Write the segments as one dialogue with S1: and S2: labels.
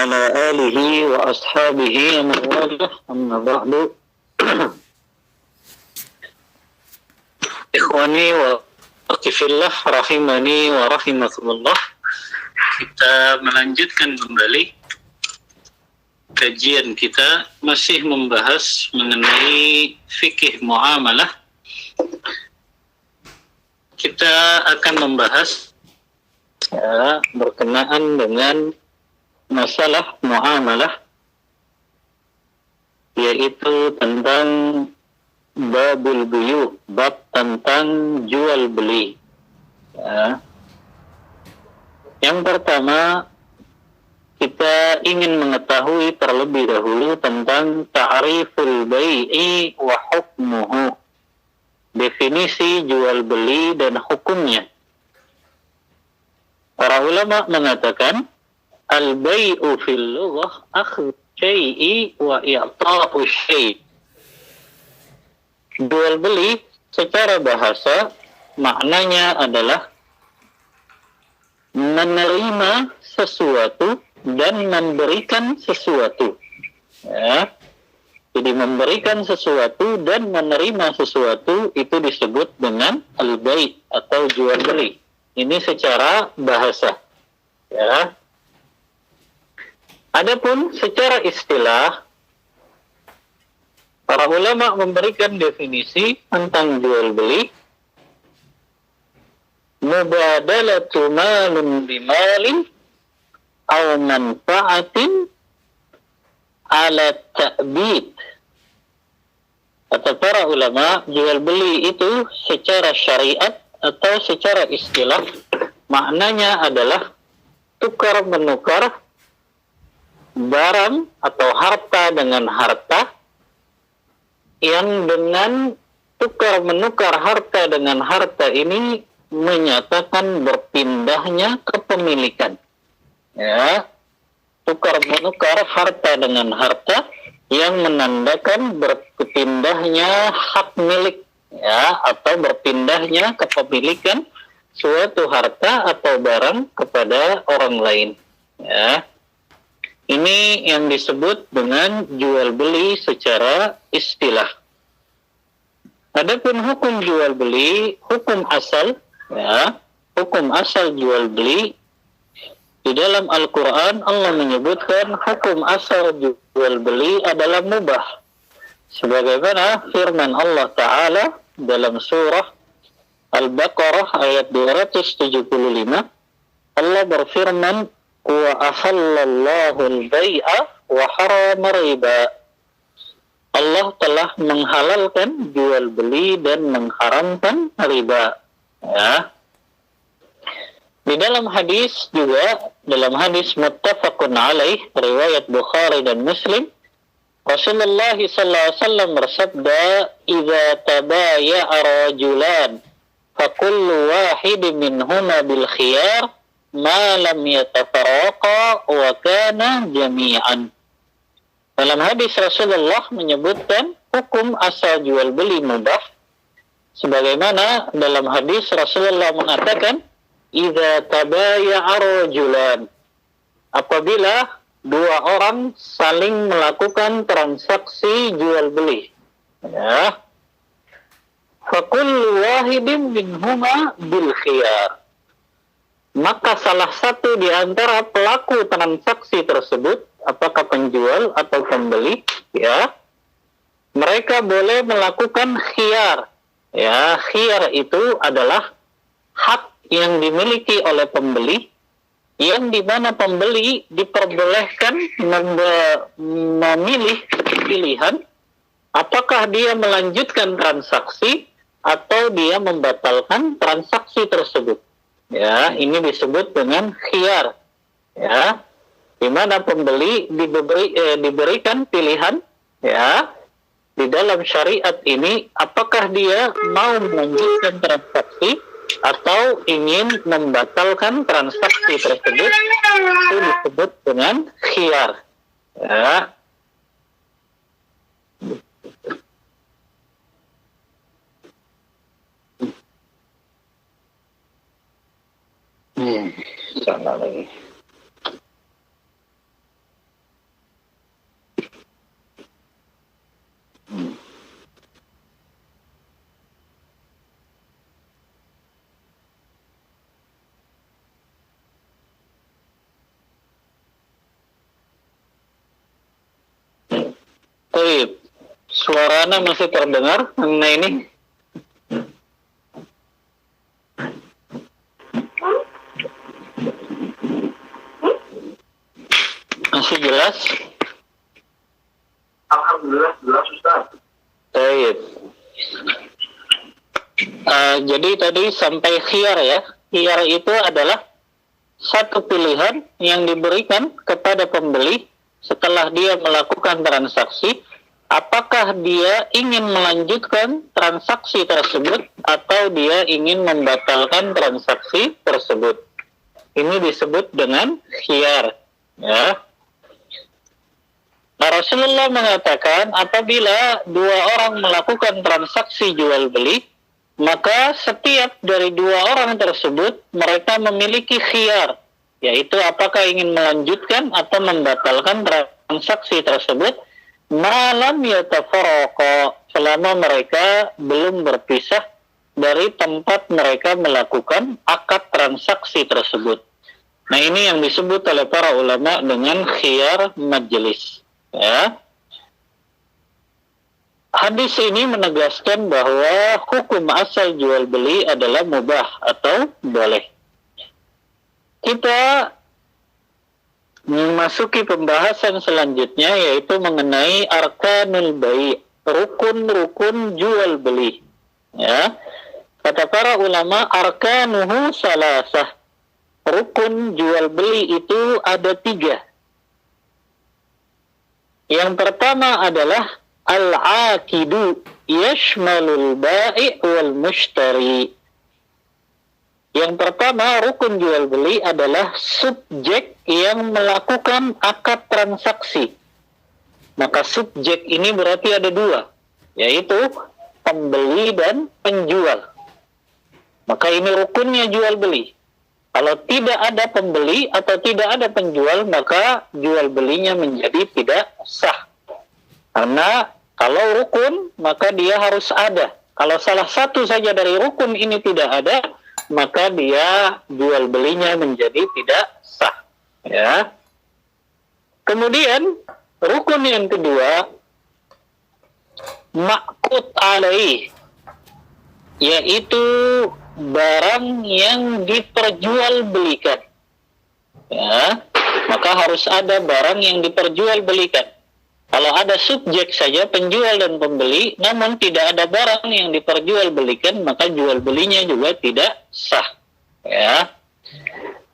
S1: وعلى آله وأصحابه ومن والاه أما بعد. Ikhwani wa akhwati rahimani wa rahimakumullah. Kita melanjutkan kembali kajian kita, masih membahas mengenai fikih muamalah. Kita akan membahas berkenaan dengan masalah muamalah, yaitu tentang babul buyu, bab tentang jual beli. Yang pertama, kita ingin mengetahui terlebih dahulu tentang ta'riful bai'i wa hukmuhu, definisi jual beli dan hukumnya. Para ulama mengatakan al-bai'u fil lughah akhdhu syai'i wa i'ta'u syai'. Jual beli secara bahasa maknanya adalah menerima sesuatu dan memberikan sesuatu. Jadi memberikan sesuatu dan menerima sesuatu itu disebut dengan al-bai' atau jual beli. Ini secara bahasa. Adapun secara istilah, para ulama memberikan definisi tentang jual beli. Mubadalatu malun bimalin aw manfa'atin ala ta'bid. Kata para ulama, jual beli itu secara syariat atau secara istilah maknanya adalah tukar menukar barang atau harta dengan harta, yang dengan tukar menukar harta dengan harta ini menyatakan berpindahnya kepemilikan. Tukar menukar harta dengan harta yang menandakan berpindahnya hak milik, atau berpindahnya kepemilikan suatu harta atau barang kepada orang lain. Ini yang disebut dengan jual beli secara istilah. Adapun hukum jual beli, hukum asal jual beli, di dalam Al-Quran Allah menyebutkan hukum asal jual beli adalah mubah. Sebagaimana firman Allah Ta'ala dalam surah Al-Baqarah ayat 275, Allah berfirman, wa ahallallahu al-bai'a wa harama riba. Allah telah menghalalkan jual beli dan mengharamkan riba. Di dalam hadis juga, dalam hadis muttafaqun alaih riwayat Bukhari dan Muslim, Rasulullah sallallahu alaihi wasallam bersabda, "Idza tabaya'a rajulan fa kullu wahidin minhuma bil khiyar ma lam yatafarraqa wa kana jami'an." Dalam hadis Rasulullah menyebutkan hukum asal jual beli mubah, sebagaimana dalam hadis Rasulullah mengatakan, idza tabaya'a rajulan, apabila dua orang saling melakukan transaksi jual beli, fa kullu wahidin minhuma bil khiyar, maka salah satu di antara pelaku transaksi tersebut, apakah penjual atau pembeli, mereka boleh melakukan khiyar. Khiyar itu adalah hak yang dimiliki oleh pembeli, yang dimana pembeli diperbolehkan memilih pilihan apakah dia melanjutkan transaksi atau dia membatalkan transaksi tersebut. Ini disebut dengan khiyar, di mana pembeli diberikan pilihan, di dalam syariat ini, apakah dia mau melanjutkan transaksi atau ingin membatalkan transaksi tersebut. Itu disebut dengan khiyar. Salah lagi. Baik, suaranya masih terdengar mengenai ini? Masih jelas?
S2: Alhamdulillah jelas Ustaz.
S1: Baik. Jadi tadi sampai khiyar ya. Khiyar itu adalah satu pilihan yang diberikan kepada pembeli setelah dia melakukan transaksi, apakah dia ingin melanjutkan transaksi tersebut atau dia ingin membatalkan transaksi tersebut. Ini disebut dengan khiyar. Ya. Nah, Rasulullah mengatakan apabila dua orang melakukan transaksi jual beli, maka setiap dari dua orang tersebut mereka memiliki khiyar, yaitu apakah ingin melanjutkan atau membatalkan transaksi tersebut malam yatafarraqa, selama mereka belum berpisah dari tempat mereka melakukan akad transaksi tersebut. Nah, ini yang disebut oleh para ulama dengan khiyar majlis. Ya. Hadis ini menegaskan bahwa hukum asal jual beli adalah mubah atau boleh. Kita memasuki pembahasan selanjutnya, yaitu mengenai arkanul bai', rukun-rukun jual beli. Ya. Kata para ulama, arkanuhu salasah. Rukun jual beli itu ada 3. Yang pertama adalah al-aqidu yashmalul bai' wal mushtari. Yang pertama, rukun jual beli adalah subjek yang melakukan akad transaksi. Maka subjek ini berarti ada 2, yaitu pembeli dan penjual. Maka ini rukunnya jual beli. Kalau tidak ada pembeli atau tidak ada penjual, maka jual belinya menjadi tidak sah. Karena kalau rukun, maka dia harus ada. Kalau salah satu saja dari rukun ini tidak ada, maka dia jual belinya menjadi tidak sah. Ya. Kemudian rukun yang kedua, ma'qud alaih, yaitu barang yang diperjualbelikan. Ya, maka harus ada barang yang diperjualbelikan. Kalau ada subjek saja, penjual dan pembeli, namun tidak ada barang yang diperjualbelikan, maka jual belinya juga tidak sah. Ya.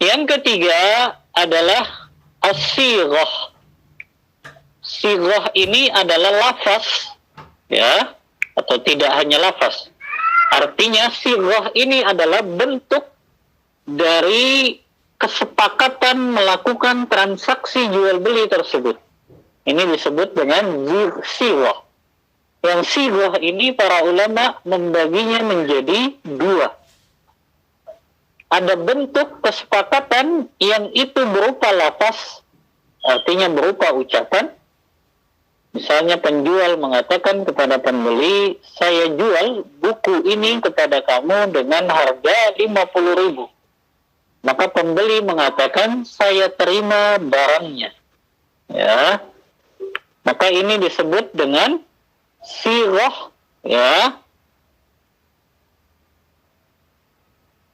S1: Yang ketiga adalah as-sighah. Sighah ini adalah lafaz, ya, atau tidak hanya lafaz. Artinya sighah ini adalah bentuk dari kesepakatan melakukan transaksi jual beli tersebut. Ini disebut dengan sighah. Yang sighah ini para ulama membaginya menjadi 2. Ada bentuk kesepakatan yang itu berupa lafaz, artinya berupa ucapan. Misalnya penjual mengatakan kepada pembeli, saya jual buku ini kepada kamu dengan harga 50.000. Maka pembeli mengatakan, saya terima barangnya. Ya. Maka ini disebut dengan sighah, ya.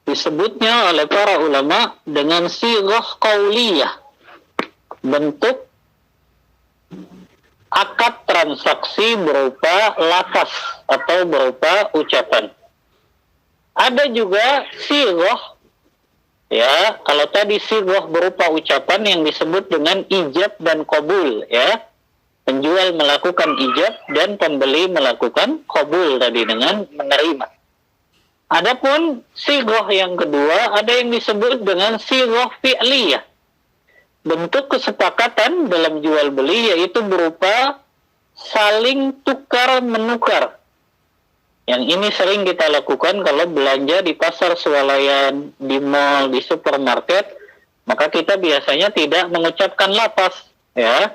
S1: Disebutnya oleh para ulama dengan sighah qauliyah. Bentuk akad transaksi berupa lafaz atau berupa ucapan. Ada juga sighah, ya, kalau tadi sighah berupa ucapan yang disebut dengan ijab dan qabul, ya. Penjual melakukan ijab dan pembeli melakukan qabul tadi dengan menerima. Adapun sighah yang kedua ada yang disebut dengan sighah fi'liyah. Bentuk kesepakatan dalam jual beli yaitu berupa saling tukar menukar. Yang ini sering kita lakukan kalau belanja di pasar swalayan, di mall, di supermarket, maka kita biasanya tidak mengucapkan lafaz, ya.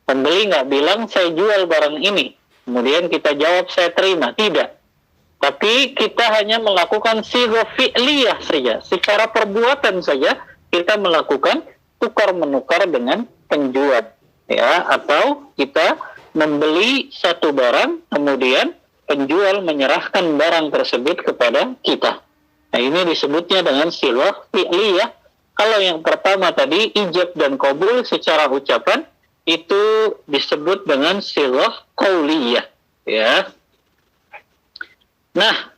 S1: Pembeli nggak bilang saya jual barang ini, kemudian kita jawab saya terima, tidak. Tapi kita hanya melakukan sighah fi'liyah saja, secara perbuatan saja kita melakukan tukar menukar dengan penjual, ya, atau kita membeli satu barang, kemudian penjual menyerahkan barang tersebut kepada kita. Nah, ini disebutnya dengan silwah fi'liyah. Kalau yang pertama tadi, ijab dan qabul secara ucapan, itu disebut dengan silwah qauliyah. Ya. Nah,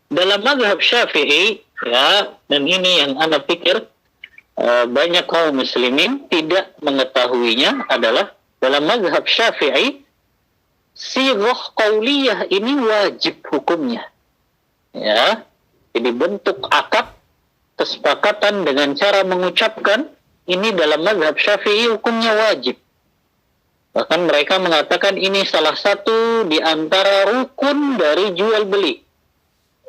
S1: dalam mazhab Syafi'i, ya, dan ini yang ana pikir banyak kaum muslimin tidak mengetahuinya adalah dalam mazhab Syafi'i, sighah qauliyah ini wajib hukumnya. Ya. Jadi bentuk akad kesepakatan dengan cara mengucapkan ini dalam mazhab Syafi'i hukumnya wajib. Bahkan mereka mengatakan ini salah satu di antara rukun dari jual beli.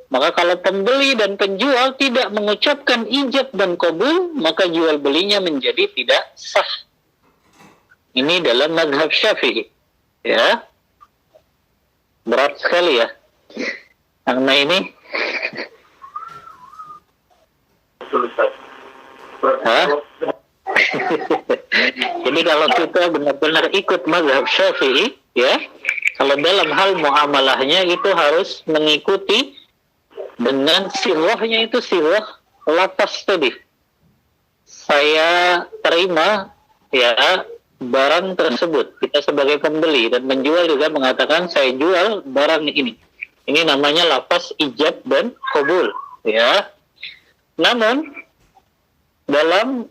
S1: Maka kalau pembeli dan penjual tidak mengucapkan ijab dan qabul, maka jual belinya menjadi tidak sah. Ini dalam mazhab Syafi'i. Ya. Berat sekali ya. Karena ini jadi kalau kita benar-benar ikut mazhab Syafi'i, ya, kalau dalam hal muamalahnya itu harus mengikuti dengan silwahnya, itu silwah latas tadi. Saya terima, ya, barang tersebut. Kita sebagai pembeli dan menjual juga mengatakan saya jual barang ini. Ini namanya lafaz ijab dan qabul, ya. Namun dalam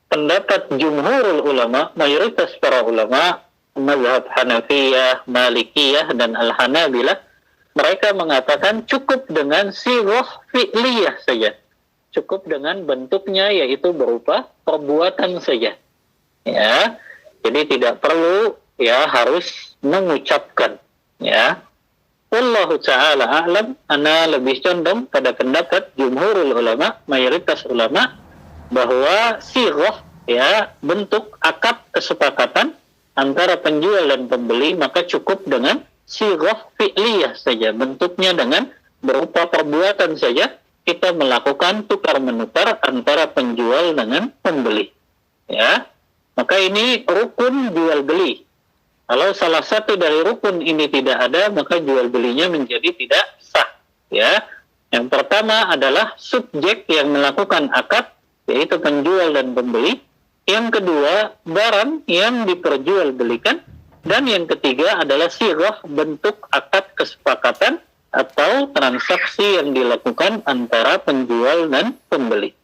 S1: pendapat jumhurul ulama, mayoritas para ulama mazhab Hanafiyah, Malikiyah dan Al-Hanabilah, mereka mengatakan cukup dengan sighah fi'liyah saja. Cukup dengan bentuknya yaitu berupa perbuatan saja. Ya. Jadi tidak perlu ya harus mengucapkan, ya. Wallahu ta'ala a'lam, ana lebih condong pada pendapat jumhurul ulama, mayoritas ulama, bahwa sighah, ya, bentuk akad kesepakatan antara penjual dan pembeli, maka cukup dengan sighah fi'liyah saja. Bentuknya dengan berupa perbuatan saja, kita melakukan tukar-menukar antara penjual dengan pembeli. Ya, maka ini rukun jual beli. Kalau salah satu dari rukun ini tidak ada, maka jual belinya menjadi tidak sah. Ya, yang pertama adalah subjek yang melakukan akad, yaitu penjual dan pembeli. Yang kedua, barang yang diperjualbelikan. Dan yang ketiga adalah sighah, bentuk akad kesepakatan atau transaksi yang dilakukan antara penjual dan pembeli.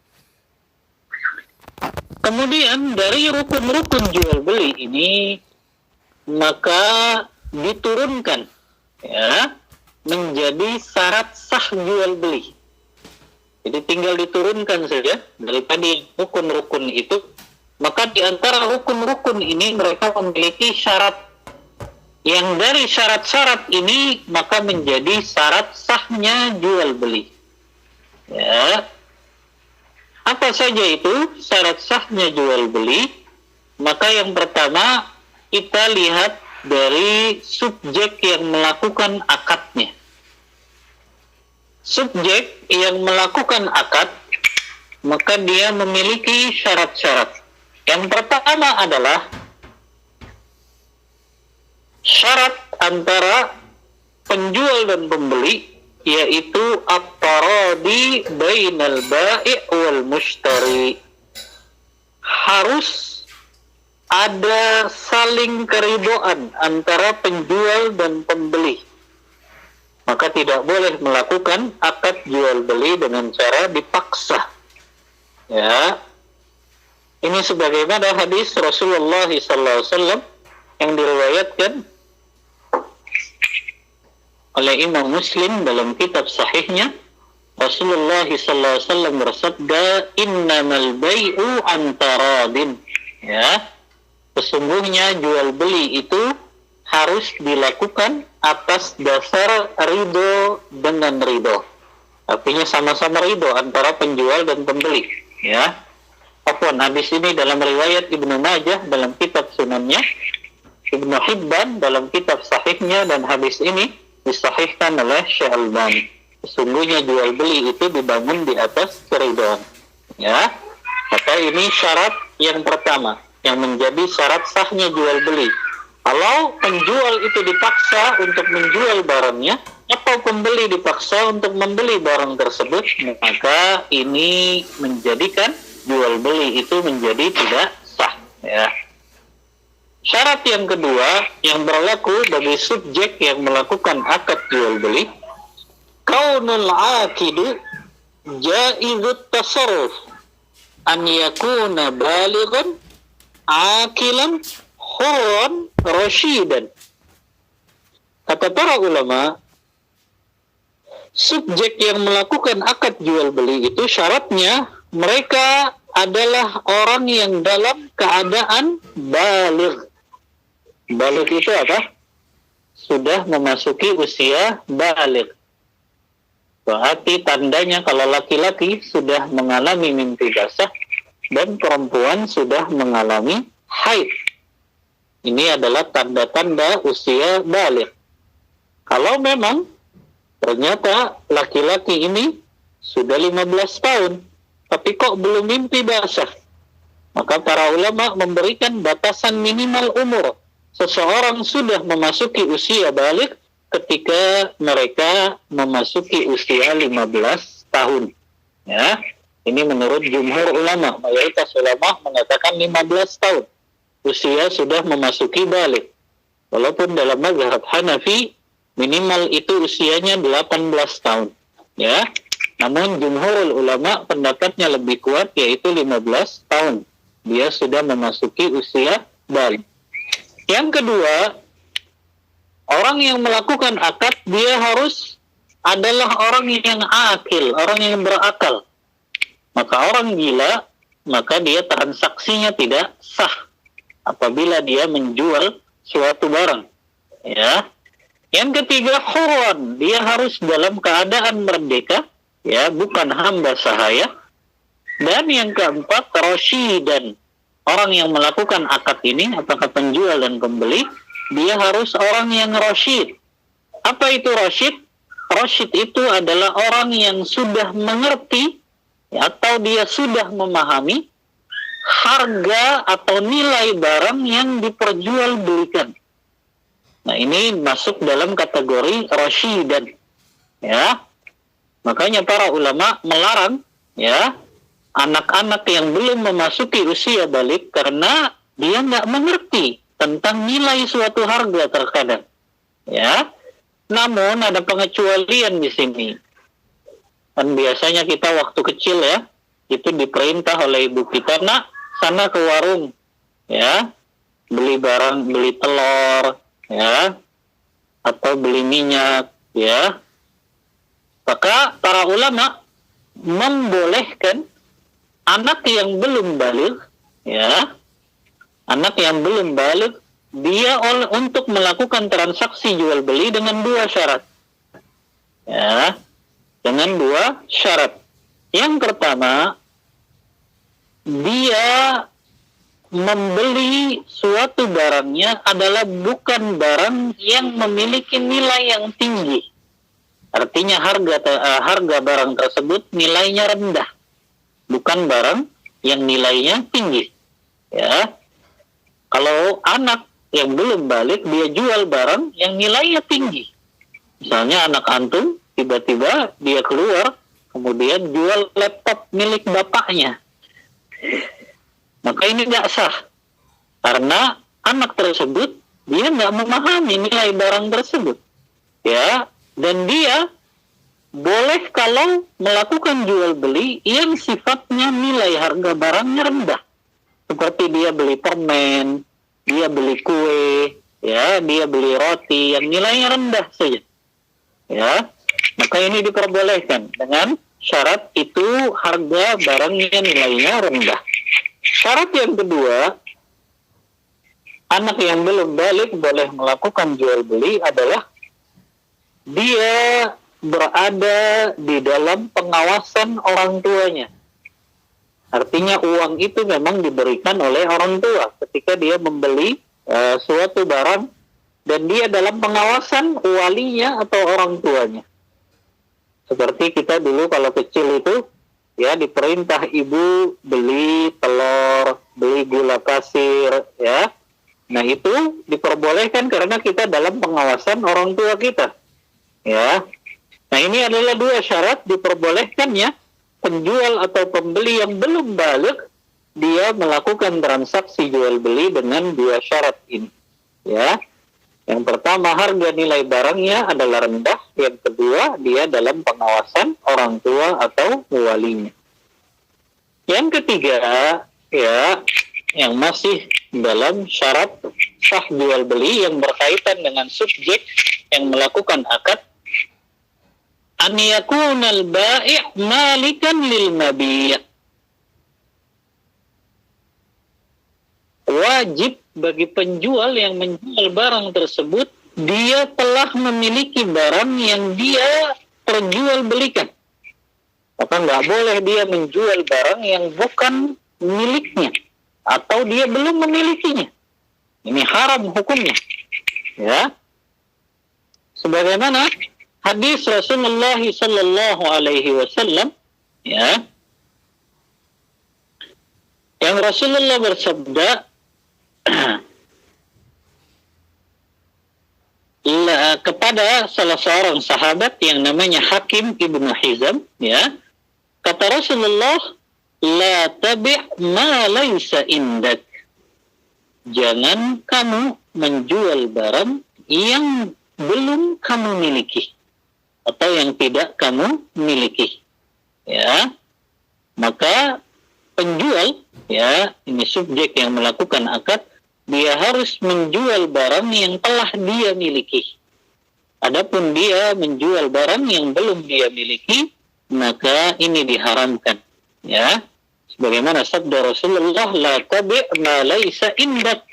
S1: Kemudian dari rukun-rukun jual beli ini maka diturunkan, ya, menjadi syarat sah jual beli. Jadi tinggal diturunkan saja dari tadi rukun-rukun itu. Maka di antara rukun-rukun ini mereka memiliki syarat. Yang dari syarat-syarat ini maka menjadi syarat sahnya jual beli. Ya. Apa saja itu syarat sahnya jual beli? Maka yang pertama kita lihat dari subjek yang melakukan akadnya. Subjek yang melakukan akad, maka dia memiliki syarat-syarat. Yang pertama adalah syarat antara penjual dan pembeli, yaitu at-taradi bainal bai' wal mushtari. Harus ada saling keridhaan antara penjual dan pembeli. Maka tidak boleh melakukan akad jual beli dengan cara dipaksa. Ya. Ini sebagaimana hadis Rasulullah SAW yang diriwayatkan oleh Imam Muslim dalam kitab sahihnya. Rasulullah SAW bersabda, "Innamal bai'u antaradin." Ya. Sesungguhnya jual beli itu harus dilakukan atas dasar ridho dengan ridho. Artinya sama-sama ridho antara penjual dan pembeli. Ya. Apapun hadis ini dalam riwayat Ibnu Majah dalam kitab sunannya, Ibnu Hibban dalam kitab sahihnya, dan hadis ini disahihkan oleh Syekh Albani. Sesungguhnya jual beli itu dibangun di atas keridhaan. Ya. Maka ini syarat yang pertama yang menjadi syarat sahnya jual beli. Kalau penjual itu dipaksa untuk menjual barangnya atau pembeli dipaksa untuk membeli barang tersebut, maka ini menjadikan jual beli itu menjadi tidak sah, ya. Syarat yang kedua yang berlaku bagi subjek yang melakukan akad jual beli, kaunul aqidu jaizut tasarruf an yakuna balighan aqilan hurran rasyidan. Kata para ulama, subjek yang melakukan akad jual beli itu syaratnya mereka adalah orang yang dalam keadaan baligh. Baligh itu apa? Sudah memasuki usia baligh. Berarti tandanya kalau laki-laki sudah mengalami mimpi basah dan perempuan sudah mengalami haid. Ini adalah tanda-tanda usia baligh. Kalau memang ternyata laki-laki ini sudah 15 tahun, tapi kok belum mimpi basah, maka para ulama memberikan batasan minimal umur. Seseorang sudah memasuki usia baligh ketika mereka memasuki usia 15 tahun. Ya, ini menurut jumhur ulama. Mayoritas ulama mengatakan 15 tahun usia sudah memasuki baligh. Walaupun dalam mazhab Hanafi minimal itu usianya 18 tahun. Ya, namun jumhur ulama pendapatnya lebih kuat, yaitu 15 tahun. Dia sudah memasuki usia baligh. Yang kedua, orang yang melakukan akad dia harus adalah orang yang akil, orang yang berakal. Maka orang gila, maka dia transaksinya tidak sah apabila dia menjual suatu barang. Ya. Yang ketiga, hurran, dia harus dalam keadaan merdeka, ya, bukan hamba sahaya. Dan yang keempat, rasyidan. Orang yang melakukan akad ini, apakah penjual dan pembeli, dia harus orang yang rasyid. Apa itu rasyid? Rasyid itu adalah orang yang sudah mengerti, ya, atau dia sudah memahami harga atau nilai barang yang diperjualbelikan. Nah, ini masuk dalam kategori rasyidan. Ya. Makanya para ulama melarang, ya, anak-anak yang belum memasuki usia baligh karena dia nggak mengerti tentang nilai suatu harga terkadang. Ya. Namun ada pengecualian di sini. Dan biasanya kita waktu kecil, ya, itu diperintah oleh ibu kita, nak, sana ke warung, ya, beli barang, beli telur, ya, atau beli minyak, ya. Maka para ulama membolehkan anak yang belum baligh, ya, anak yang belum baligh, dia untuk melakukan transaksi jual beli dengan dua syarat, ya, dengan dua syarat. Yang pertama, dia membeli suatu barangnya adalah bukan barang yang memiliki nilai yang tinggi. Artinya harga barang tersebut nilainya rendah, bukan barang yang nilainya tinggi. Ya, kalau anak yang belum balik dia jual barang yang nilainya tinggi, misalnya anak antum tiba-tiba dia keluar kemudian jual laptop milik bapaknya, maka ini nggak sah karena anak tersebut dia nggak memahami nilai barang tersebut, ya. Dan dia boleh kalau melakukan jual beli yang sifatnya nilai harga barangnya rendah, seperti dia beli permen, dia beli kue, ya, dia beli roti yang nilainya rendah saja, ya. Maka ini diperbolehkan dengan syarat itu harga barangnya nilainya rendah. Syarat yang kedua, anak yang belum balik boleh melakukan jual beli adalah dia berada di dalam pengawasan orang tuanya. Artinya uang itu memang diberikan oleh orang tua ketika dia membeli suatu barang dan dia dalam pengawasan walinya atau orang tuanya. Seperti kita dulu kalau kecil itu, ya, diperintah ibu beli telur, beli gula pasir, ya, Nah, itu diperbolehkan karena kita dalam pengawasan orang tua kita. Ya. Nah, ini adalah dua syarat diperbolehkannya penjual atau pembeli yang belum balik dia melakukan transaksi jual beli dengan dua syarat ini. Ya. Yang pertama, harga nilai barangnya adalah rendah. Yang kedua, dia dalam pengawasan orang tua atau walinya. Yang ketiga, ya, yang masih dalam syarat sah jual beli yang berkaitan dengan subjek yang melakukan akad, an yakunal bai' malikan lil mabi'. Wajib bagi penjual yang menjual barang tersebut, dia telah memiliki barang yang dia perjualbelikan. Maka nggak boleh dia menjual barang yang bukan miliknya atau dia belum memilikinya. Ini haram hukumnya. Ya. Sebagaimana hadis Rasulullah sallallahu alaihi wasallam, ya, yang Rasulullah bersabda kepada salah seorang sahabat yang namanya Hakim ibnu Hizam, ya, kata Rasulullah, la tabi' ma laysa indak. Jangan kamu menjual barang yang belum kamu miliki atau yang tidak kamu miliki. Ya. Maka penjual, ya, ini subjek yang melakukan akad, dia harus menjual barang yang telah dia miliki. Adapun dia menjual barang yang belum dia miliki, maka ini diharamkan. Ya, sebagaimana sabda Rasulullah, la tabi' ma laysa indak.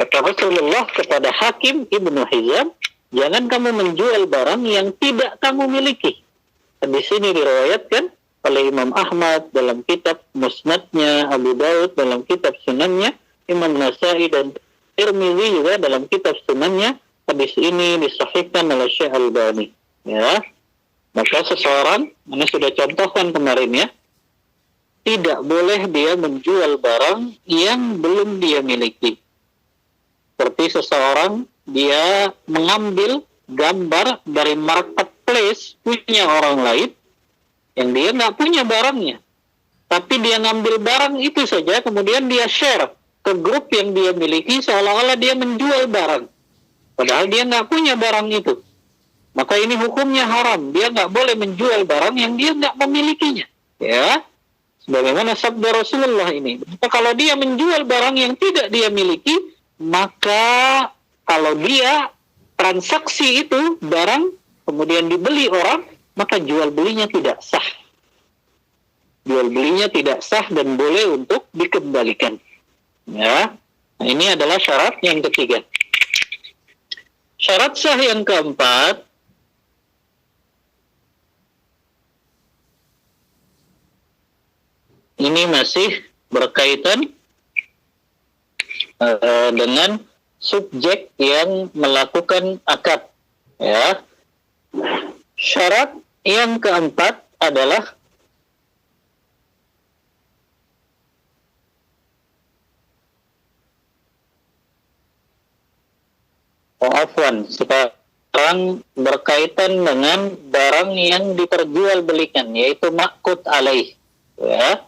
S1: Kata Rasulullah kepada Hakim ibnu Hizam, jangan kamu menjual barang yang tidak kamu miliki. Di sini diriwayatkan oleh Imam Ahmad dalam kitab Musnadnya, Abu Daud dalam kitab Sunannya, Imam Nasai dan Tirmizi juga dalam kitab Sunannya. Hadis ini disahihkan oleh Syekh Albani. Ya, maka seseorang, ini sudah contohkan kemarin, ya, tidak boleh dia menjual barang yang belum dia miliki. Seperti seseorang, dia mengambil gambar dari marketplace punya orang lain, yang dia nggak punya barangnya. Tapi dia ngambil barang itu saja, kemudian dia share ke grup yang dia miliki, seolah-olah dia menjual barang. Padahal dia nggak punya barang itu. Maka ini hukumnya haram. Dia nggak boleh menjual barang yang dia nggak memilikinya. Ya, sebagaimana sabda Rasulullah ini. Maka kalau dia menjual barang yang tidak dia miliki, maka kalau dia transaksi itu barang kemudian dibeli orang, maka jual belinya tidak sah. Jual belinya tidak sah dan boleh untuk dikembalikan. Ya, nah, ini adalah syarat yang ketiga. Syarat sah yang keempat, ini masih berkaitan dengan subjek yang melakukan akad. Ya, syarat yang keempat adalah sekarang berkaitan dengan barang yang diperjualbelikan, yaitu ma'qud alaih. Ya.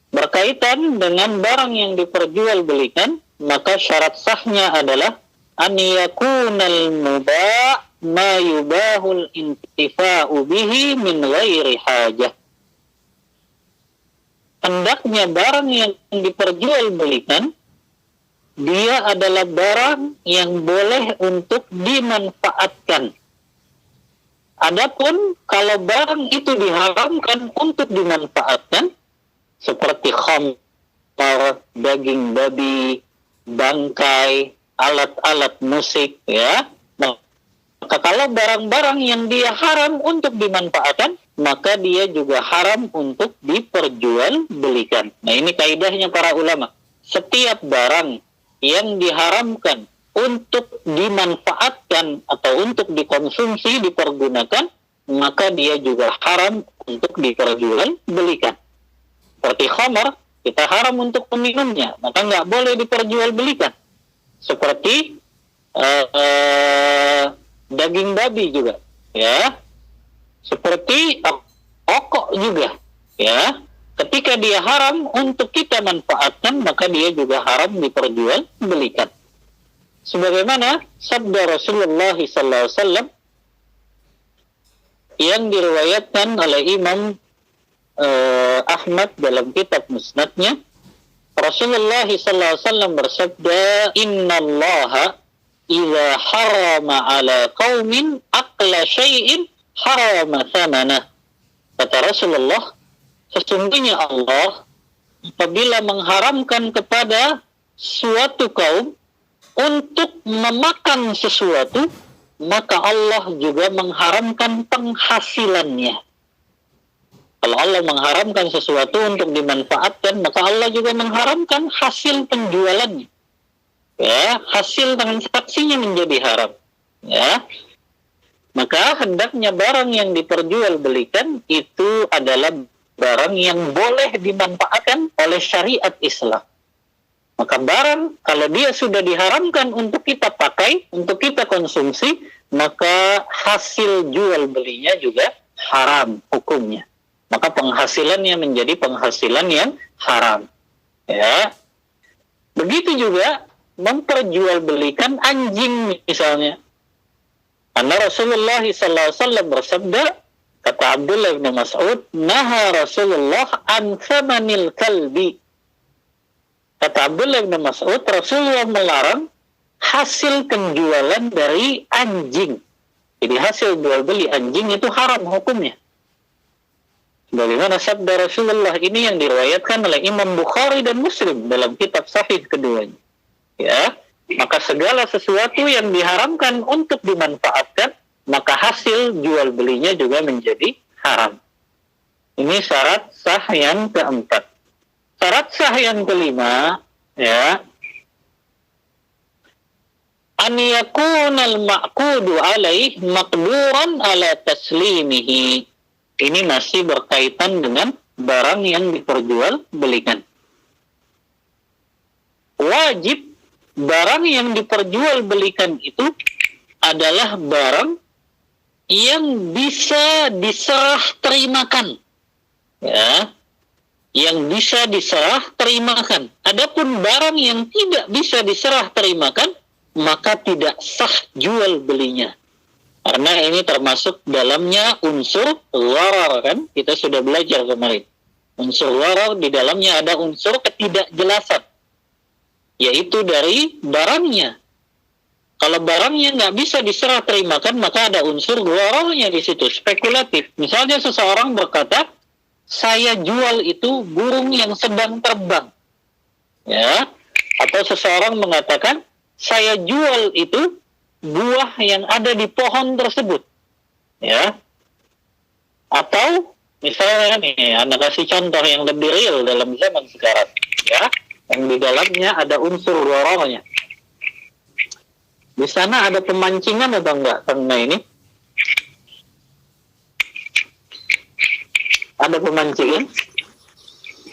S1: Berkaitan dengan barang yang diperjualbelikan, maka syarat sahnya adalah an yakunal muba' ma yubahul intifa'u bihi min ghairi hajah. Hendaknya barang yang diperjualbelikan dia adalah barang yang boleh untuk dimanfaatkan. Adapun kalau barang itu diharamkan untuk dimanfaatkan, seperti khamar, daging babi, bangkai, alat-alat musik, ya. Maka kalau barang-barang yang dia haram untuk dimanfaatkan, maka dia juga haram untuk diperjualbelikan. Nah, ini kaidahnya para ulama. Setiap barang yang diharamkan untuk dimanfaatkan atau untuk dikonsumsi, dipergunakan, maka dia juga haram untuk diperjualbelikan. Seperti khamar, kita haram untuk meminumnya, maka nggak boleh diperjualbelikan. seperti daging babi juga, ya, seperti rokok juga, ya. Ketika dia haram untuk kita manfaatkan, maka dia juga haram diperjualbelikan. Sebagaimana sabda Rasulullah SAW yang diriwayatkan oleh Imam Ahmad dalam kitab Musnadnya, Rasulullah SAW bersabda, Innallaha idza harama ala qaumin aqla syai'in harama thamanah. Kata Rasulullah, sesungguhnya Allah apabila mengharamkan kepada suatu kaum untuk memakan sesuatu, maka Allah juga mengharamkan penghasilannya. Kalau Allah mengharamkan sesuatu untuk dimanfaatkan, maka Allah juga mengharamkan hasil penjualannya. Ya, hasil transaksinya menjadi haram. Ya, maka hendaknya barang yang diperjualbelikan itu adalah barang yang boleh dimanfaatkan oleh syariat Islam. Maka barang kalau dia sudah diharamkan untuk kita pakai, untuk kita konsumsi, maka hasil jual belinya juga haram hukumnya. Maka penghasilannya menjadi penghasilan yang haram. Ya, begitu juga memperjualbelikan anjing misalnya. Karena Rasulullah SAW bersabda, kata Abdullah bin Mas'ud, naha Rasulullah an thamanil kalbi. Kata Abdullah bin Mas'ud, Rasulullah melarang hasil penjualan dari anjing. Jadi hasil jual beli anjing itu haram hukumnya. Bagaimana sabda Rasulullah ini yang diriwayatkan oleh Imam Bukhari dan Muslim dalam kitab sahih keduanya. Ya, maka segala sesuatu yang diharamkan untuk dimanfaatkan, maka hasil jual belinya juga menjadi haram. Ini syarat sah yang keempat. Syarat sah yang kelima, ya, an yakunal ma'qudu alaih maqduran ala taslimihi. Ini masih berkaitan dengan barang yang diperjualbelikan. Wajib barang yang diperjualbelikan itu adalah barang yang bisa diserah terimakan. Ya, yang bisa diserah terimakan. Adapun barang yang tidak bisa diserah terimakan, maka tidak sah jual belinya. Karena ini termasuk dalamnya unsur gharar, kan? Kita sudah belajar kemarin. Unsur gharar di dalamnya ada unsur ketidakjelasan, yaitu dari barangnya. Kalau barangnya nggak bisa diserah terimakan, maka ada unsur ghararnya di situ, spekulatif. Misalnya seseorang berkata, saya jual itu burung yang sedang terbang. Ya. Atau seseorang mengatakan, saya jual itu buah yang ada di pohon tersebut. Ya. Atau misalnya nih, Anda kasih contoh yang lebih real dalam zaman sekarang. Ya. Yang di dalamnya ada unsur ghararnya. Di sana ada pemancingan atau enggak karena ini? Ada pemancingan?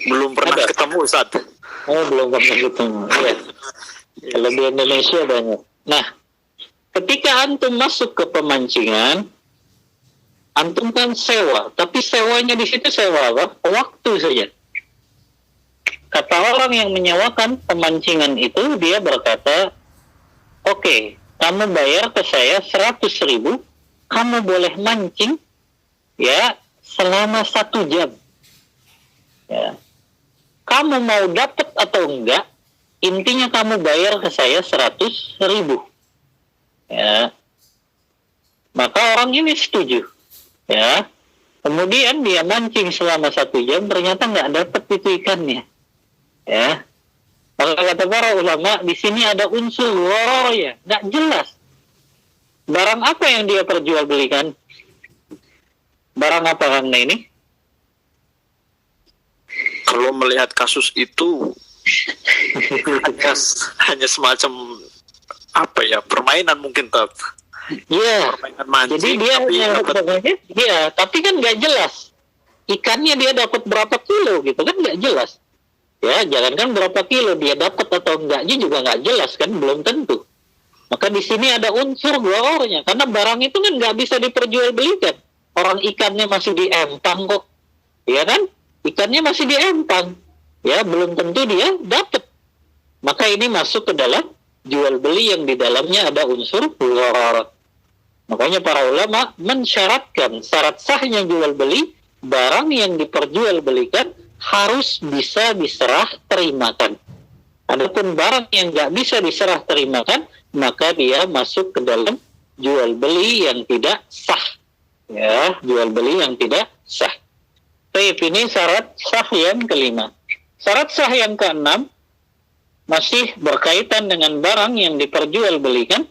S3: Belum pernah
S1: Ada.
S3: ketemu, Ustaz.
S1: Oh, belum pernah ketemu. Ya. Kalau di Indonesia banyak. Nah, ketika antum masuk ke pemancingan, antum kan sewa, tapi sewanya di situ sewa apa? Waktu saja. Kata orang yang menyewakan pemancingan itu, dia berkata, oke, kamu bayar ke saya 100.000, kamu boleh mancing, ya, selama 1 jam. Ya. Kamu mau dapat atau enggak, intinya kamu bayar ke saya 100.000. Ya. Maka orang ini setuju. Ya. Kemudian dia mancing selama 1 jam, ternyata nggak dapat itu ikannya. Ya. Maka kata para ulama, di sini ada unsur gharar ya, nggak jelas. Barang apa yang dia perjualbelikan? Barang apa karena ini?
S3: Kalau melihat kasus itu hanya semacam apa ya, permainan mungkin, Tab.
S1: Iya.
S3: Permainan mancing.
S1: Jadi dia tapi kan nggak jelas. Ikannya dia dapat berapa kilo gitu kan nggak jelas. Ya, jangankan berapa kilo dia dapat atau enggaknya juga nggak jelas kan, belum tentu. Maka di sini ada unsur gharornya, karena barang itu kan nggak bisa diperjualbelikan. Orang ikannya masih diempang kok, ya kan? Ikannya masih diempang, ya belum tentu dia dapat. Maka ini masuk ke dalam jual beli yang di dalamnya ada unsur gharor. Makanya para ulama mensyaratkan syarat sahnya jual beli, barang yang diperjualbelikan harus bisa diserah terimakan. Adapun barang yang nggak bisa diserah terimakan, maka dia masuk ke dalam jual beli yang tidak sah. Ya, jual beli yang tidak sah. Baik, ini syarat sah yang kelima. Syarat sah yang keenam masih berkaitan dengan barang yang diperjualbelikan.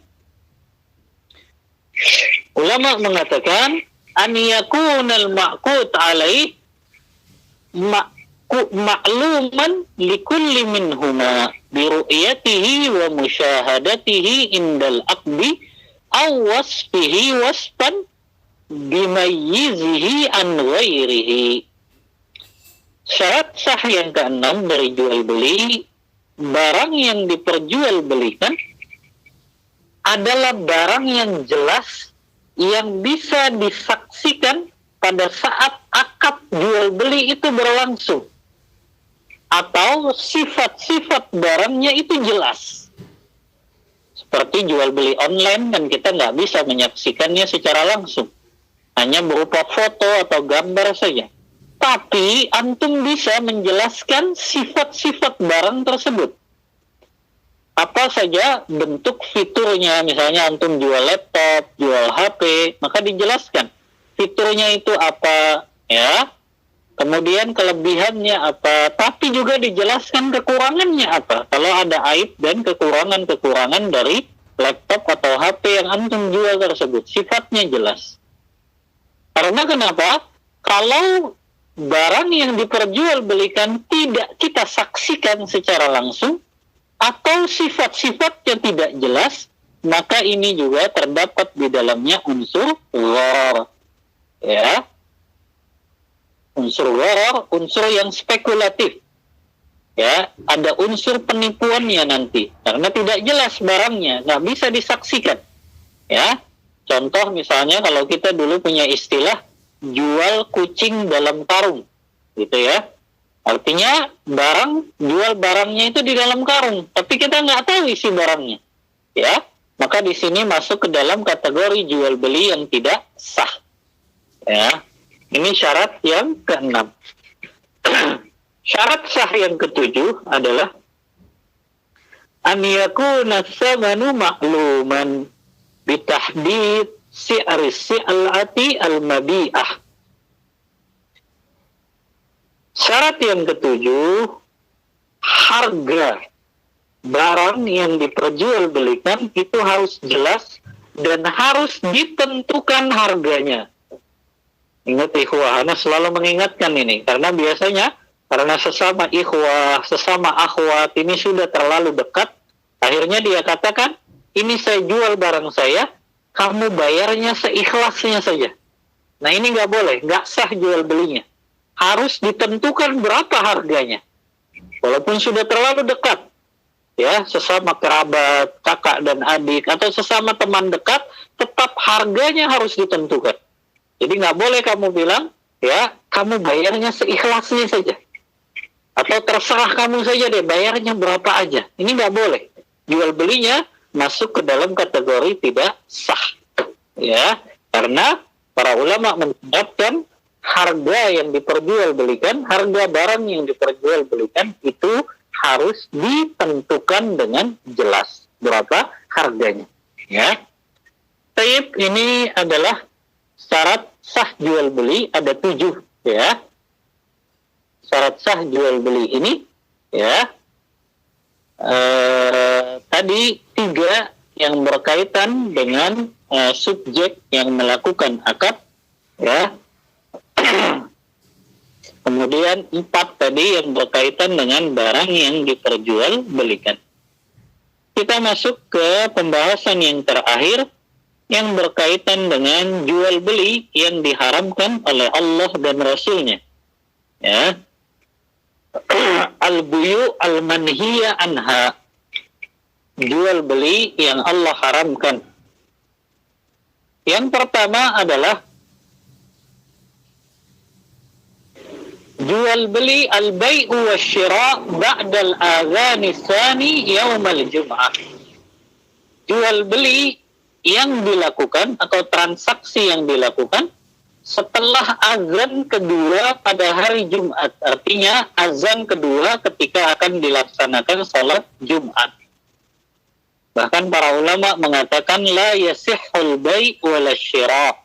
S1: Ulama mengatakan an yakunal ma'qut alaih ma'luman likulli minhuma biru'yatihi wa musyahadatihi indal aqdi aw wasfihi wasfan bimayyizihi an ghairihi. Syarat sah yang keenam dari jual beli, barang yang diperjualbelikan adalah barang yang jelas, yang bisa disaksikan pada saat akad jual beli itu berlangsung, atau sifat-sifat barangnya itu jelas. Seperti jual beli online kan kita nggak bisa menyaksikannya secara langsung, hanya berupa foto atau gambar saja. Tapi antum bisa menjelaskan sifat-sifat barang tersebut. Apa saja bentuk fiturnya, misalnya antum jual laptop, jual HP, maka dijelaskan fiturnya itu apa, ya. Kemudian kelebihannya apa, tapi juga dijelaskan kekurangannya apa. Kalau ada aib dan kekurangan-kekurangan dari laptop atau HP yang antum jual tersebut, sifatnya jelas. Karena kenapa? Kalau barang yang diperjualbelikan tidak kita saksikan secara langsung, atau sifat-sifatnya tidak jelas, maka ini juga terdapat di dalamnya unsur gharar. Ya, unsur gharar, unsur yang spekulatif. Ya, ada unsur penipuannya nanti, karena tidak jelas barangnya, nggak bisa disaksikan. Ya, contoh misalnya kalau kita dulu punya istilah jual kucing dalam karung, gitu ya. Artinya jual barangnya itu di dalam karung, tapi kita nggak tahu isi barangnya, ya. Maka di sini masuk ke dalam kategori jual beli yang tidak sah. Ya, ini syarat yang keenam. Syarat sah yang ketujuh adalah an yakuna tsamanu ma'luman bitahdid si'ati al-mabi'ah. Syarat yang ketujuh, harga barang yang diperjualbelikan itu harus jelas dan harus ditentukan harganya. Ingat ikhwah, Ana selalu mengingatkan ini, karena biasanya karena sesama ikhwah, sesama akhwat ini sudah terlalu dekat, akhirnya dia katakan, ini saya jual barang saya, kamu bayarnya seikhlasnya saja. Nah ini nggak boleh, nggak sah jual belinya. Harus ditentukan berapa harganya. Walaupun sudah terlalu dekat, ya, sesama kerabat, kakak dan adik, atau sesama teman dekat, tetap harganya harus ditentukan. Jadi nggak boleh kamu bilang, ya, kamu bayarnya seikhlasnya saja. Atau terserah kamu saja deh, bayarnya berapa aja. Ini nggak boleh. Jual belinya masuk ke dalam kategori tidak sah. Ya, karena para ulama menetapkan harga yang diperjualbelikan, harga barang yang diperjualbelikan itu harus ditentukan dengan jelas berapa harganya. Ya, taib ini adalah syarat sah jual beli, ada 7, ya. Syarat sah jual beli ini, ya. Tadi 3 yang berkaitan dengan subjek yang melakukan akad, ya. Kemudian 4 tadi yang berkaitan dengan barang yang diperjualbelikan. Kita masuk ke pembahasan yang terakhir yang berkaitan dengan jual beli yang diharamkan oleh Allah dan Rasulnya. Ya, al-buyu al-manhiya anha, jual beli yang Allah haramkan. Yang pertama adalah jual beli al-bai'u wasyira' ba'dal adhan tsani yaumal jum'ah. Jual beli yang dilakukan atau transaksi yang dilakukan setelah azan kedua pada hari Jumat. Artinya azan kedua ketika akan dilaksanakan salat Jumat. Bahkan para ulama mengatakan la yasihhul bai' wala syira'.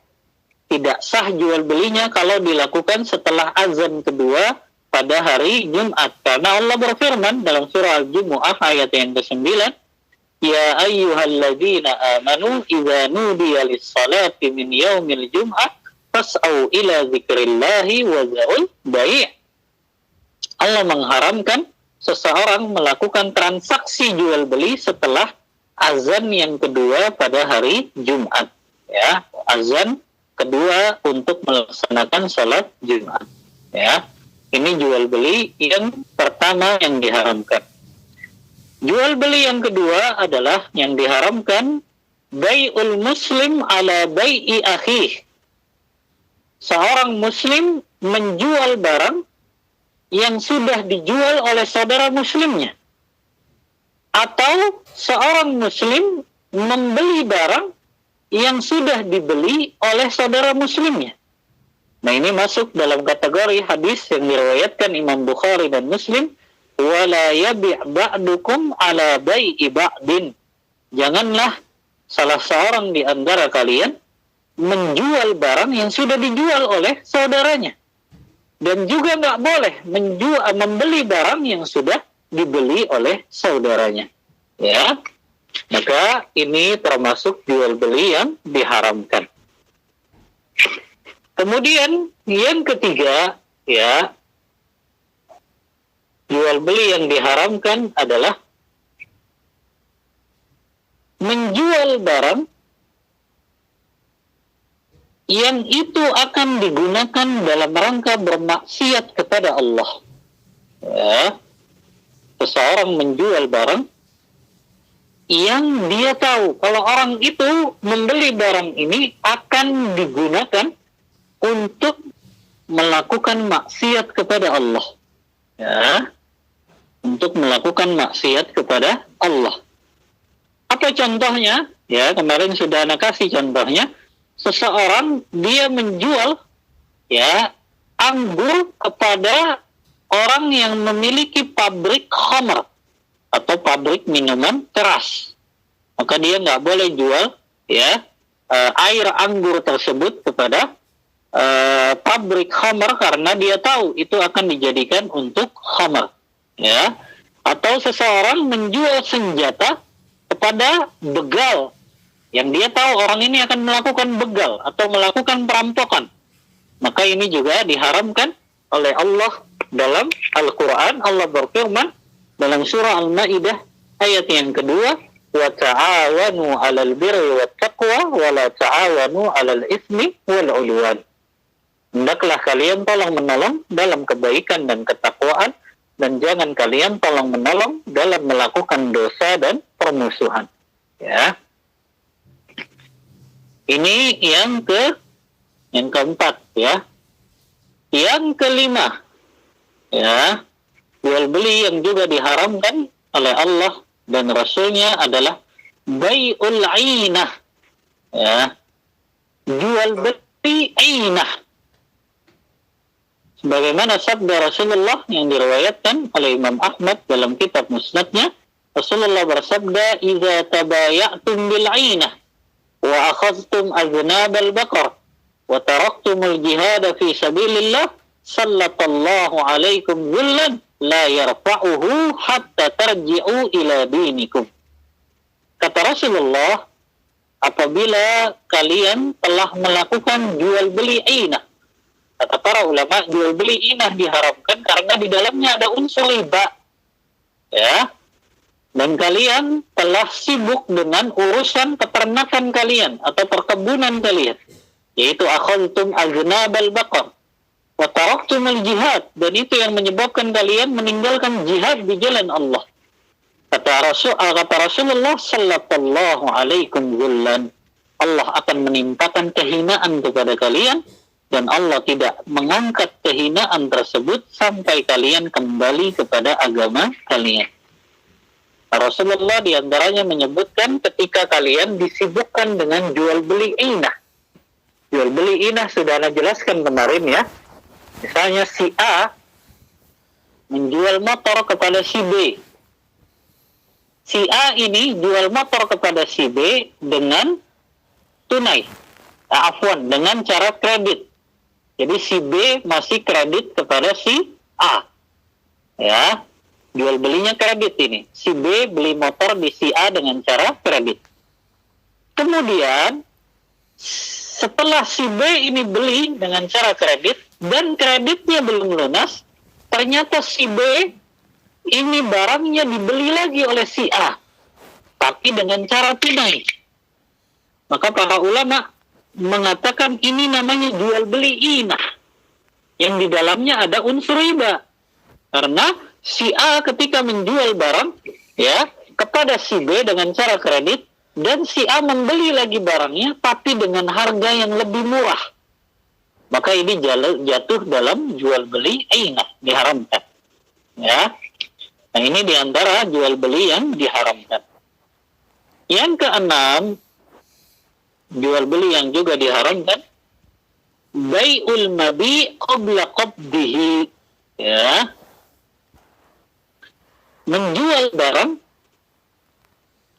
S1: Tidak sah jual belinya kalau dilakukan setelah azan kedua pada hari Jumat. Karena Allah berfirman dalam surah Al-Jumu'ah ayat yang ke-9, ya ayyuhalladzina amanu idza nudiya lis-salati min yaumil jum'ah fas'au ila dzikrillahi wa dzarul bai'. Allah mengharamkan seseorang melakukan transaksi jual beli setelah azan yang kedua pada hari Jumat. Ya, azan kedua untuk melaksanakan salat Jumat. Ya, ini jual beli yang pertama yang diharamkan. Jual beli yang kedua adalah yang diharamkan bai'ul muslim ala bai'i akhih. Seorang muslim menjual barang yang sudah dijual oleh saudara muslimnya. Atau seorang muslim membeli barang yang sudah dibeli oleh saudara muslimnya. Nah, ini masuk dalam kategori hadis yang diriwayatkan Imam Bukhari dan Muslim, wala yabi' ba'dukum ala bai'i ba'din. Janganlah salah seorang di antara kalian menjual barang yang sudah dijual oleh saudaranya. Dan juga nggak boleh membeli barang yang sudah dibeli oleh saudaranya. Ya, maka ini termasuk jual beli yang diharamkan. Kemudian yang ketiga, ya, jual beli yang diharamkan adalah menjual barang yang itu akan digunakan dalam rangka bermaksiat kepada Allah. Ya, seseorang menjual barang yang dia tahu kalau orang itu membeli barang ini akan digunakan untuk melakukan maksiat kepada Allah. Ya, untuk melakukan maksiat kepada Allah. Apa contohnya? Ya, kemarin sudah Anda kasih contohnya. Seseorang dia menjual, ya, anggur kepada orang yang memiliki pabrik khamr atau pabrik minuman keras. Maka dia nggak boleh jual, ya, air anggur tersebut kepada pabrik khamr karena dia tahu itu akan dijadikan untuk khamr. Ya, atau seseorang menjual senjata kepada begal yang dia tahu orang ini akan melakukan begal atau melakukan perampokan. Maka ini juga diharamkan oleh Allah dalam Al-Quran. Allah berfirman dalam surah Al-Ma'idah ayat yang kedua, wa ta'awanu 'alal birri wat taqwa wa la ta'awanu 'alal itsmi wal 'udwan. Hendaklah kalian tolong menolong dalam kebaikan dan ketakwaan, dan jangan kalian tolong menolong dalam melakukan dosa dan permusuhan. Ya. Ini yang keempat, ya. Yang kelima, ya, jual beli yang juga diharamkan oleh Allah dan Rasulnya adalah bai'ul ainah. Ya. Jual beli ainah. Sebagaimana sabda Rasulullah yang diriwayatkan oleh Imam Ahmad dalam kitab Musnadnya, Rasulullah bersabda, "Idza tabaya'tum bil ainah wa akhadhtum aznabal baqar wa taraktumul jihad fi sabilillah sallallahu alaikum dhullan la yarfa'uhu hatta tarji'u ila dinikum." Kata Rasulullah, apabila kalian telah melakukan jual beli ainah, kata para ulama, jual beli inah diharamkan karena di dalamnya ada unsur riba. Ya. Dan kalian telah sibuk dengan urusan peternakan kalian atau perkebunan kalian, yaitu akhadtum aznabal baqar. wa taraktumul jihad, dan itu yang menyebabkan kalian meninggalkan jihad di jalan Allah. Kata Rasulullah sallallahu alaikum zullan, Allah akan menimpakan kehinaan kepada kalian, dan Allah tidak mengangkat kehinaan tersebut sampai kalian kembali kepada agama kalian. Rasulullah diantaranya menyebutkan ketika kalian disibukkan dengan jual beli inah. Jual beli inah sudah Anda jelaskan kemarin ya. Misalnya si A menjual motor kepada si B. Si A ini jual motor kepada si B dengan tunai. Dengan cara kredit. Jadi si B masih kredit kepada si A. Ya, jual belinya kredit ini. Si B beli motor di si A dengan cara kredit. Kemudian setelah si B ini beli dengan cara kredit dan kreditnya belum lunas, ternyata si B ini barangnya dibeli lagi oleh si A, tapi dengan cara tunai. Maka para ulama mengatakan ini namanya jual beli inah, yang di dalamnya ada unsur riba. Karena si A ketika menjual barang ya kepada si B dengan cara kredit, dan si A membeli lagi barangnya tapi dengan harga yang lebih murah, maka ini jatuh dalam jual beli inah, diharamkan. Ya, nah ini diantara jual beli yang diharamkan. Yang keenam, jual beli yang juga diharamkan, bai'ul mabi qabla qabdihi, ya, menjual barang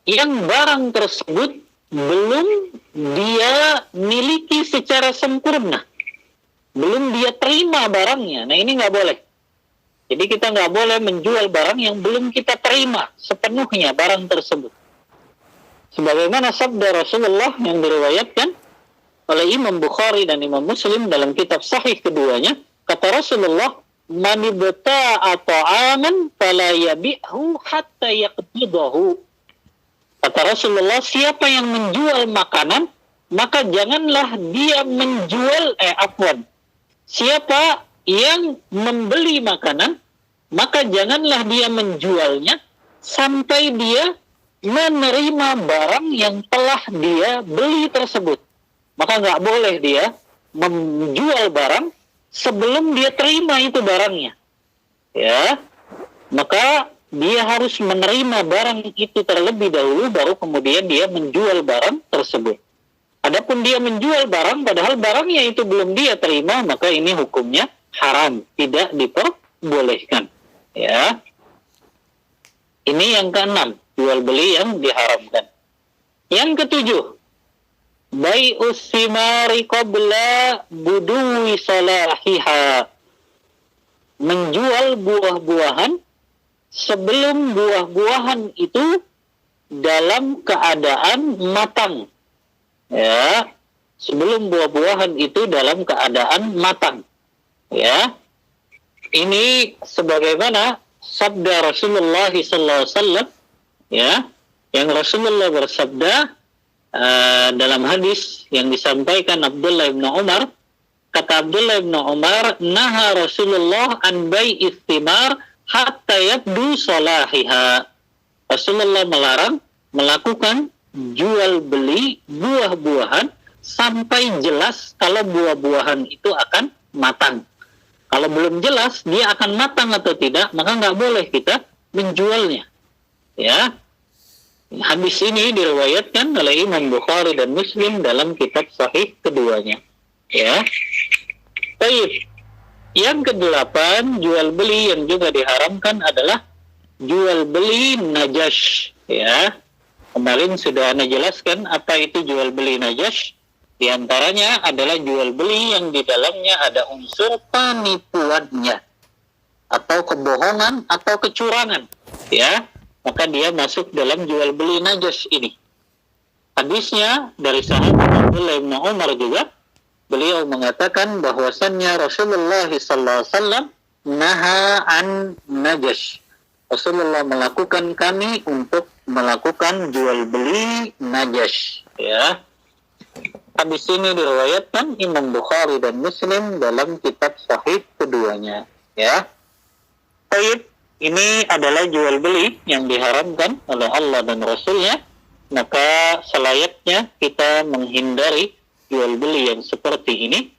S1: yang barang tersebut belum dia miliki secara sempurna, belum dia terima barangnya. Nah ini nggak boleh. Jadi kita nggak boleh menjual barang yang belum kita terima sepenuhnya barang tersebut. Sebagaimana sabda Rasulullah yang diriwayatkan oleh Imam Bukhari dan Imam Muslim dalam kitab sahih keduanya, kata Rasulullah, man ibta'a ta'aman fala yabi'hu hatta yaqbidahu. Kata Rasulullah, siapa yang menjual makanan, maka janganlah dia menjual, siapa yang membeli makanan, maka janganlah dia menjualnya sampai dia menerima barang yang telah dia beli tersebut. Maka nggak boleh dia menjual barang sebelum dia terima itu barangnya. Ya, maka dia harus menerima barang itu terlebih dahulu, baru kemudian dia menjual barang tersebut. Adapun dia menjual barang padahal barangnya itu belum dia terima, maka ini hukumnya haram, tidak diperbolehkan. Ya, ini yang keenam, jual beli yang diharamkan. Yang ketujuh, bai'us simari qabla budui salahiha, menjual buah-buahan sebelum buah-buahan itu dalam keadaan matang. Ya, sebelum buah-buahan itu dalam keadaan matang. Ya, ini sebagaimana sabda Rasulullah SAW, ya, yang Rasulullah bersabda dalam hadis yang disampaikan Abdullah bin Umar, kata Abdullah bin Umar, naha Rasulullah an bai'is thimar hatta yabdu salahiha. Rasulullah melarang melakukan jual beli buah-buahan sampai jelas kalau buah-buahan itu akan matang. Kalau belum jelas dia akan matang atau tidak, maka nggak boleh kita menjualnya. Ya, hadis ini diriwayatkan oleh Imam Bukhari dan Muslim dalam kitab sahih keduanya. Ya, baik. Yang kedelapan, jual beli yang juga diharamkan adalah jual beli najash. Ya, kemarin sudah Anda jelaskan apa itu jual beli najash. Di antaranya adalah jual beli yang di dalamnya ada unsur penipuannya atau kebohongan atau kecurangan. Ya, maka dia masuk dalam jual beli najash ini. Hadisnya dari sahabat Abdullah bin Umar juga, beliau mengatakan bahwasannya Rasulullah SAW naha an najash. Rasulullah melakukan kami untuk melakukan jual beli najash. Ya. Hadis ini diriwayatkan Imam Bukhari dan Muslim dalam kitab sahih keduanya. Ya. Baik, ini adalah jual beli yang diharamkan oleh Allah dan Rasulnya. Maka selayaknya kita menghindari jual beli yang seperti ini.